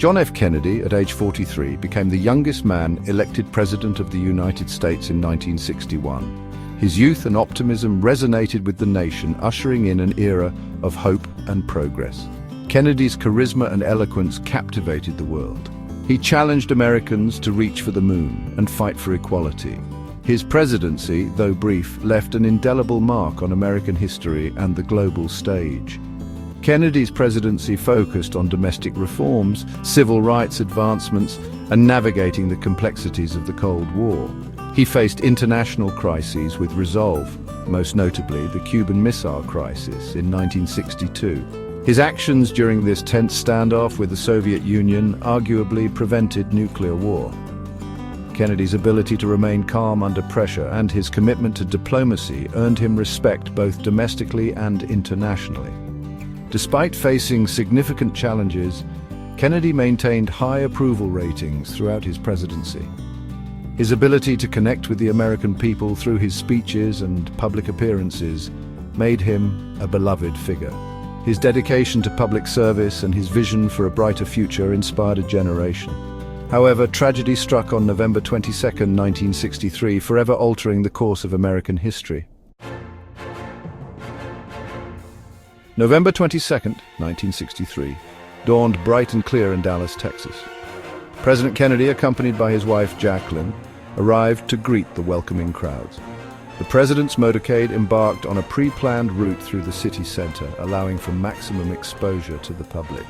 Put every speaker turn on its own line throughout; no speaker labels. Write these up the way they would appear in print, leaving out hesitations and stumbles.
John F. Kennedy, at age 43, became the youngest man elected President of the United States in 1961. His youth and optimism resonated with the nation, ushering in an era of hope and progress. Kennedy's charisma and eloquence captivated the world. He challenged Americans to reach for the moon and fight for equality. His presidency, though brief, left an indelible mark on American history and the global stage. Kennedy's presidency focused on domestic reforms, civil rights advancements, and navigating the complexities of the Cold War. He faced international crises with resolve, most notably the Cuban Missile Crisis in 1962. His actions during this tense standoff with the Soviet Union arguably prevented nuclear war. Kennedy's ability to remain calm under pressure and his commitment to diplomacy earned him respect both domestically and internationally. Despite facing significant challenges, Kennedy maintained high approval ratings throughout his presidency. His ability to connect with the American people through his speeches and public appearances made him a beloved figure. His dedication to public service and his vision for a brighter future inspired a generation. However, tragedy struck on November 22, 1963, forever altering the course of American history. November 22, 1963, dawned bright and clear in Dallas, Texas. President Kennedy, accompanied by his wife Jacqueline, arrived to greet the welcoming crowds. The president's motorcade embarked on a pre-planned route through the city center, allowing for maximum exposure to the public.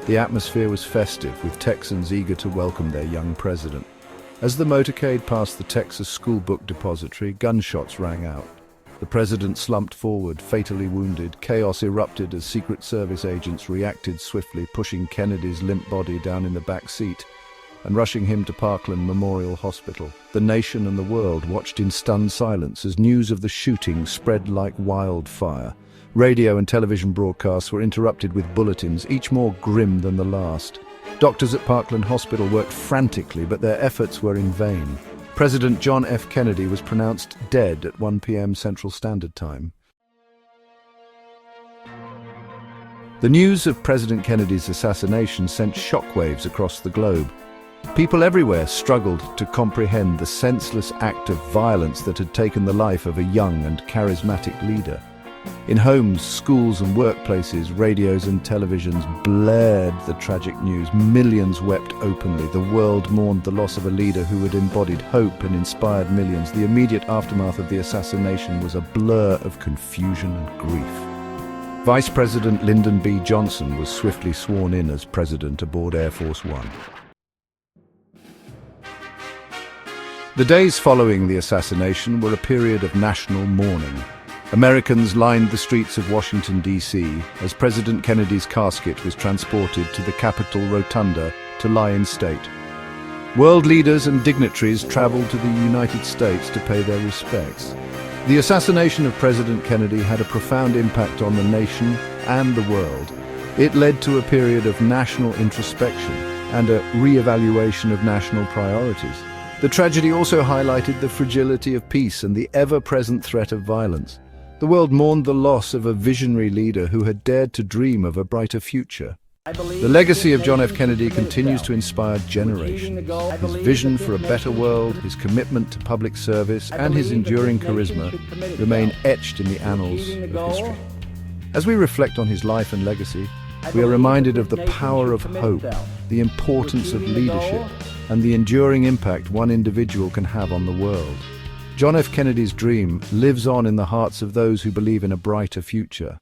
The atmosphere was festive, with Texans eager to welcome their young president. As the motorcade passed the Texas School Book Depository, gunshots rang out. The president slumped forward, fatally wounded. Chaos erupted as Secret Service agents reacted swiftly, pushing Kennedy's limp body down in the back seat and rushing him to Parkland Memorial Hospital. The nation and the world watched in stunned silence as news of the shooting spread like wildfire. Radio and television broadcasts were interrupted with bulletins, each more grim than the last. Doctors at Parkland Hospital worked frantically, but their efforts were in vain. President John F. Kennedy was pronounced dead at 1 p.m. Central Standard Time. The news of President Kennedy's assassination sent shockwaves across the globe. People everywhere struggled to comprehend the senseless act of violence that had taken the life of a young and charismatic leader. In homes, schools and workplaces, radios and televisions blared the tragic news. Millions wept openly. The world mourned the loss of a leader who had embodied hope and inspired millions. The immediate aftermath of the assassination was a blur of confusion and grief. Vice President Lyndon B. Johnson was swiftly sworn in as president aboard Air Force One. The days following the assassination were a period of national mourning. Americans lined the streets of Washington, D.C. as President Kennedy's casket was transported to the Capitol Rotunda to lie in state. World leaders and dignitaries traveled to the United States to pay their respects. The assassination of President Kennedy had a profound impact on the nation and the world. It led to a period of national introspection and a re-evaluation of national priorities. The tragedy also highlighted the fragility of peace and the ever-present threat of violence. The world mourned the loss of a visionary leader who had dared to dream of a brighter future. The legacy of John F. Kennedy continues to inspire generations. His vision for a better world, his commitment to public service, and his enduring charisma remain etched in the annals of history. As we reflect on his life and legacy, we are reminded of the power of hope, the importance of leadership, and the enduring impact one individual can have on the world. John F. Kennedy's dream lives on in the hearts of those who believe in a brighter future.